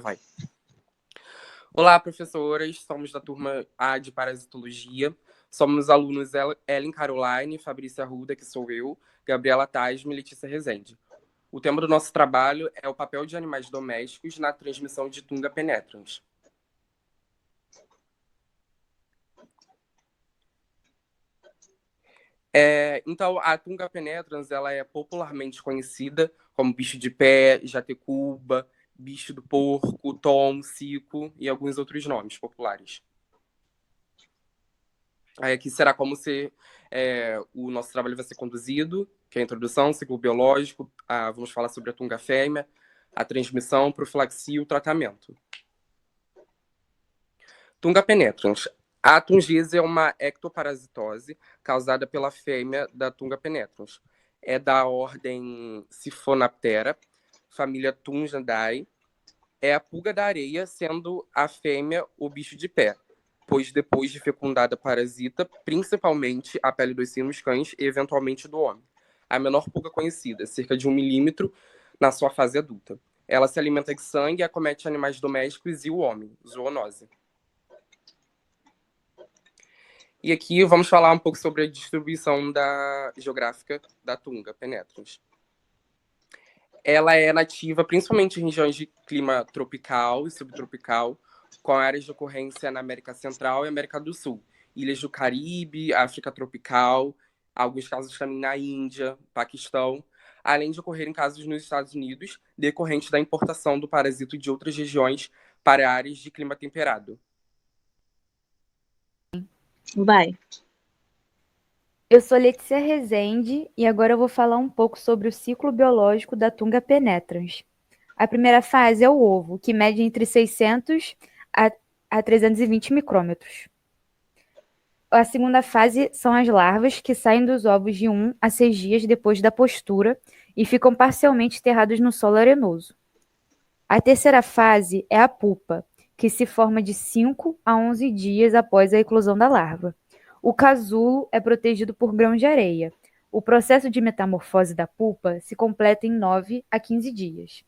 Vai. Olá, professoras. Somos da turma A de Parasitologia. Somos alunos Ellen Caroline, Fabrícia Arruda, que sou eu, Gabriela Tasme e Letícia Rezende. O tema do nosso trabalho é o papel de animais domésticos na transmissão de Tunga penetrans. Então, a Tunga penetrans ela é popularmente conhecida como bicho de pé, jatecuba, bicho do porco, tom, cico e alguns outros nomes populares. Aqui será como o nosso trabalho vai ser conduzido, que é a introdução, ciclo biológico, vamos falar sobre a tunga fêmea, a transmissão, profilaxia e o tratamento. Tunga penetrans. A tungise é uma ectoparasitose causada pela fêmea da Tunga penetrans. É da ordem Siphonaptera, família Tungidae. É a pulga da areia, sendo a fêmea o bicho de pé, pois depois de fecundada parasita principalmente a pele dos sinos cães e eventualmente do homem. A menor pulga conhecida, cerca de 1 milímetro na sua fase adulta. Ela se alimenta de sangue e acomete animais domésticos e o homem, zoonose. E aqui vamos falar um pouco sobre a distribuição geográfica da Tunga penetrans. Ela é nativa principalmente em regiões de clima tropical e subtropical, com áreas de ocorrência na América Central e América do Sul, ilhas do Caribe, África tropical, alguns casos também na Índia, Paquistão, além de ocorrerem casos nos Estados Unidos, decorrentes da importação do parasito de outras regiões para áreas de clima temperado. Vai. Eu sou Letícia Rezende e agora eu vou falar um pouco sobre o ciclo biológico da Tunga penetrans. A primeira fase é o ovo, que mede entre 600 a 320 micrômetros. A segunda fase são as larvas, que saem dos ovos de 1 a 6 dias depois da postura e ficam parcialmente enterrados no solo arenoso. A terceira fase é a pupa, que se forma de 5 a 11 dias após a eclosão da larva. O casulo é protegido por grãos de areia. O processo de metamorfose da pupa se completa em 9 a 15 dias.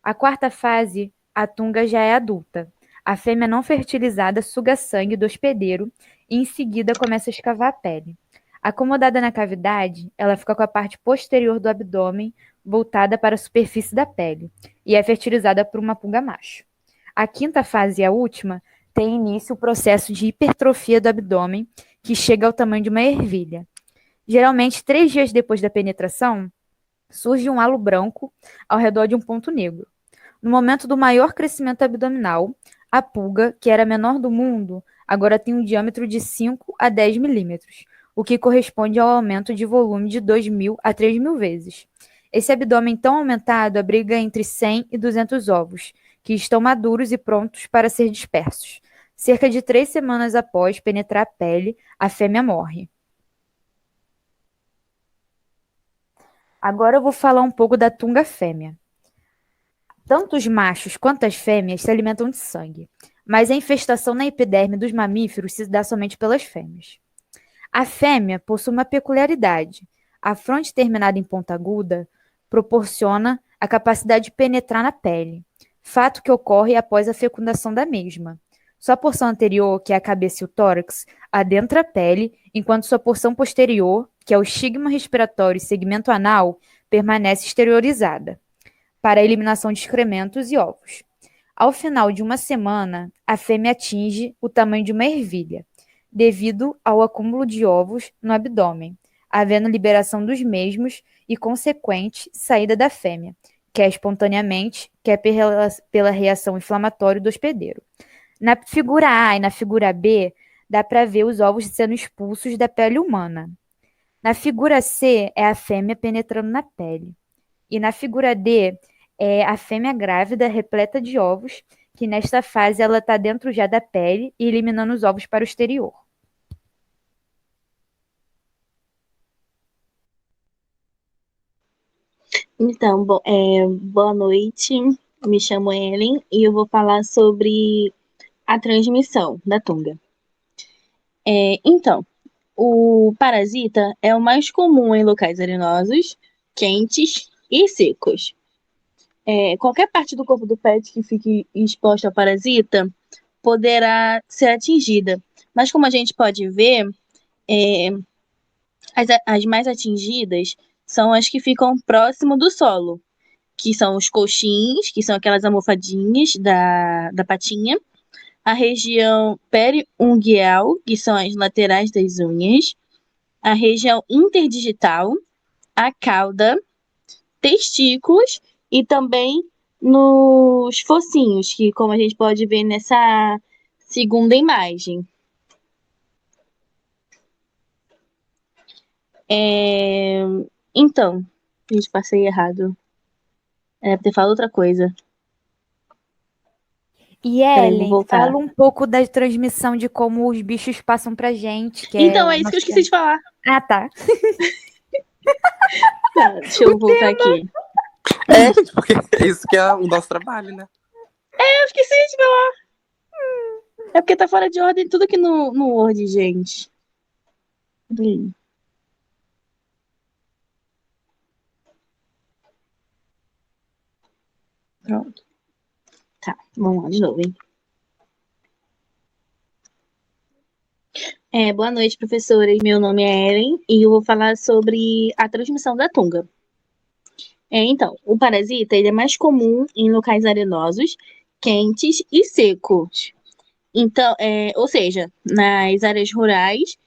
A quarta fase, a tunga já é adulta. A fêmea não fertilizada suga sangue do hospedeiro e em seguida começa a escavar a pele. Acomodada na cavidade, ela fica com a parte posterior do abdômen voltada para a superfície da pele e é fertilizada por uma pulga macho. A quinta fase e a última tem início o processo de hipertrofia do abdômen, que chega ao tamanho de uma ervilha. Geralmente, 3 dias depois da penetração, surge um halo branco ao redor de um ponto negro. No momento do maior crescimento abdominal, a pulga, que era a menor do mundo, agora tem um diâmetro de 5 a 10 milímetros, o que corresponde ao aumento de volume de 2.000 a 3.000 vezes. Esse abdômen tão aumentado abriga entre 100 e 200 ovos, que estão maduros e prontos para ser dispersos. Cerca de 3 semanas após penetrar a pele, a fêmea morre. Agora eu vou falar um pouco da tunga fêmea. Tanto os machos quanto as fêmeas se alimentam de sangue, mas a infestação na epiderme dos mamíferos se dá somente pelas fêmeas. A fêmea possui uma peculiaridade. A fronte terminada em ponta aguda proporciona a capacidade de penetrar na pele, fato que ocorre após a fecundação da mesma. Sua porção anterior, que é a cabeça e o tórax, adentra a pele, enquanto sua porção posterior, que é o estigma respiratório e segmento anal, permanece exteriorizada, para a eliminação de excrementos e ovos. Ao final de uma semana, a fêmea atinge o tamanho de uma ervilha, devido ao acúmulo de ovos no abdômen, havendo liberação dos mesmos e consequente saída da fêmea, quer espontaneamente, quer pela reação inflamatória do hospedeiro. Na figura A e na figura B, dá para ver os ovos sendo expulsos da pele humana. Na figura C, é a fêmea penetrando na pele. E na figura D, é a fêmea grávida repleta de ovos, que nesta fase ela está dentro já da pele e eliminando os ovos para o exterior. Então, boa noite. Me chamo Ellen e eu vou falar sobre a transmissão da tunga. Então, o parasita é o mais comum em locais arenosos, quentes e secos. qualquer parte do corpo do pet que fique exposta ao parasita poderá ser atingida. Mas como a gente pode ver, é, as mais atingidas são as que ficam próximo do solo, que são os coxins, que são aquelas almofadinhas da patinha, a região periungueal, que são as laterais das unhas, a região interdigital, a cauda, testículos e também nos focinhos, que como a gente pode ver nessa segunda imagem. Então, gente, passei errado. Era pra ter falado outra coisa. E Peraí, vou Ellen, voltar. fala um pouco da transmissão de como os bichos passam pra gente, que Então, é é isso uma... que eu esqueci de falar. Ah, tá. Tá, deixa eu voltar aqui. É, porque é isso que é o nosso trabalho, né? Eu esqueci de falar. É porque tá fora de ordem tudo aqui no Word, gente. Peraí. Pronto. Tá, vamos lá de novo, hein? Boa noite, professora. Meu nome é Ellen e eu vou falar sobre a transmissão da tunga. Então, o parasita ele é mais comum em locais arenosos, quentes e secos. Então, ou seja, nas áreas rurais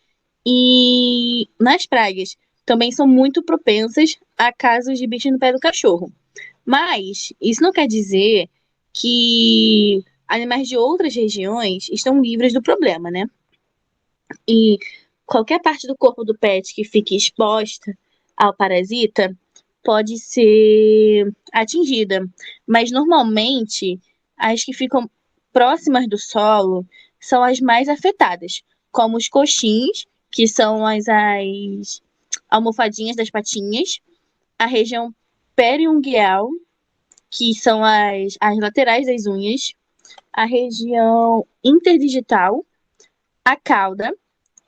e nas praias. Também são muito propensas a casos de bicho no pé do cachorro. Mas isso não quer dizer que animais de outras regiões estão livres do problema, né? E qualquer parte do corpo do pet que fique exposta ao parasita pode ser atingida, mas normalmente as que ficam próximas do solo são as mais afetadas, como os coxins, que são as almofadinhas das patinhas, a região periungueal, que são as laterais das unhas, a região interdigital, a cauda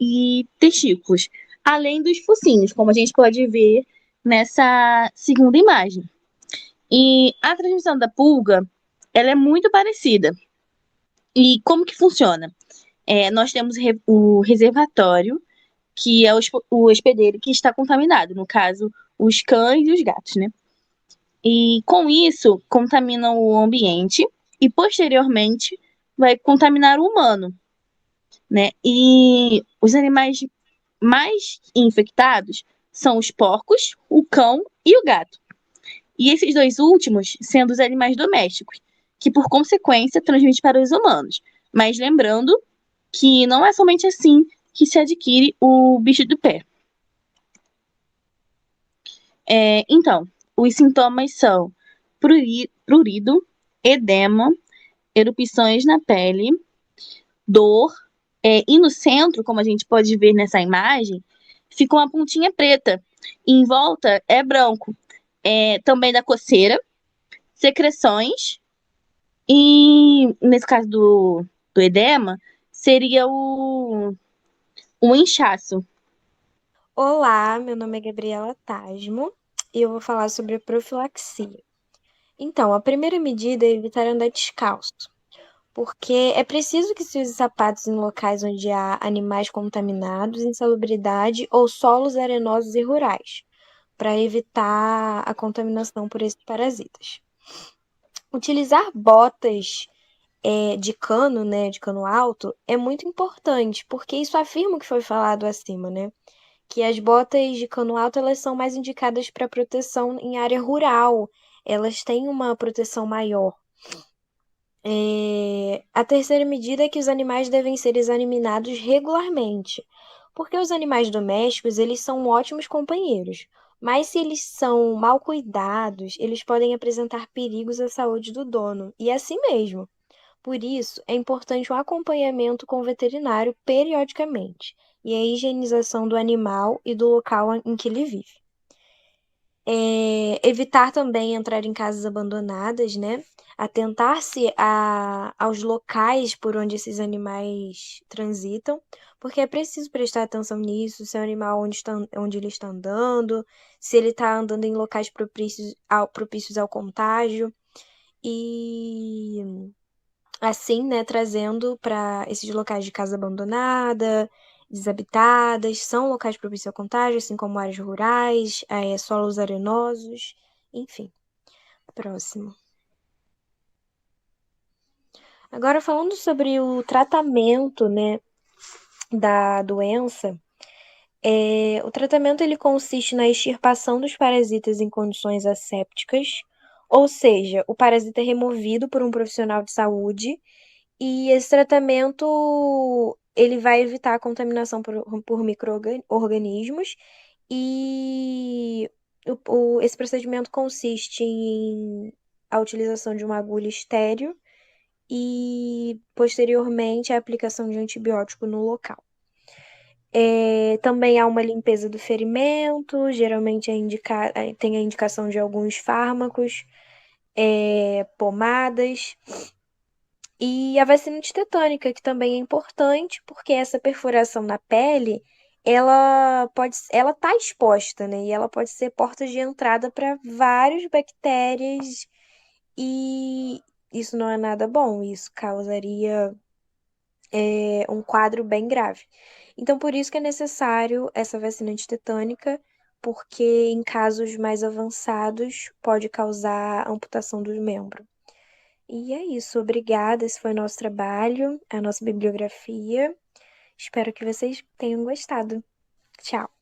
e testículos, além dos focinhos, como a gente pode ver nessa segunda imagem. E a transmissão da pulga, ela é muito parecida. E como que funciona? Nós temos o reservatório, que é o hospedeiro que está contaminado, no caso, os cães e os gatos, né? E com isso, contaminam o ambiente e, posteriormente, vai contaminar o humano, né? E os animais mais infectados são os porcos, o cão e o gato. E esses dois últimos sendo os animais domésticos, que por consequência transmitem para os humanos. Mas lembrando que não é somente assim que se adquire o bicho do pé. Então, os sintomas são prurido, edema, erupções na pele, dor, e no centro, como a gente pode ver nessa imagem, fica uma pontinha preta. E em volta é branco. Também da coceira, secreções e, nesse caso do edema, seria o inchaço. Olá, meu nome é Gabriela Tasmo e eu vou falar sobre a profilaxia. Então, a primeira medida é evitar andar descalço, porque é preciso que se use sapatos em locais onde há animais contaminados, insalubridade ou solos arenosos e rurais, para evitar a contaminação por esses parasitas. Utilizar botas de cano, né, de cano alto, é muito importante, porque isso afirma o que foi falado acima, né? Que as botas de cano alto elas são mais indicadas para proteção em área rural. Elas têm uma proteção maior. A terceira medida é que os animais devem ser examinados regularmente, porque os animais domésticos eles são ótimos companheiros, mas se eles são mal cuidados, eles podem apresentar perigos à saúde do dono, e assim mesmo. Por isso, é importante um acompanhamento com o veterinário periodicamente e a higienização do animal e do local em que ele vive. Evitar também entrar em casas abandonadas, né? Atentar-se aos locais por onde esses animais transitam, porque é preciso prestar atenção nisso, se é o animal onde ele está andando, se ele está andando em locais propícios ao contágio. e assim, né, trazendo para esses locais de casa abandonada, desabitadas, são locais propícios ao contágio, assim como áreas rurais, solos arenosos, enfim. Próximo. Agora, falando sobre o tratamento, né, da doença, o tratamento ele consiste na extirpação dos parasitas em condições assépticas, ou seja, o parasita é removido por um profissional de saúde e esse tratamento ele vai evitar a contaminação por micro-organismos e esse procedimento consiste em a utilização de uma agulha estéril e, posteriormente, a aplicação de antibiótico no local. Também há uma limpeza do ferimento, geralmente tem a indicação de alguns fármacos, pomadas, e a vacina antitetânica, que também é importante, porque essa perfuração na pele, ela está exposta, né? E ela pode ser porta de entrada para várias bactérias, e isso não é nada bom, isso causaria um quadro bem grave. Então, por isso que é necessário essa vacina antitetânica, porque em casos mais avançados pode causar amputação do membro. E é isso, obrigada. Esse foi o nosso trabalho, a nossa bibliografia. Espero que vocês tenham gostado. Tchau!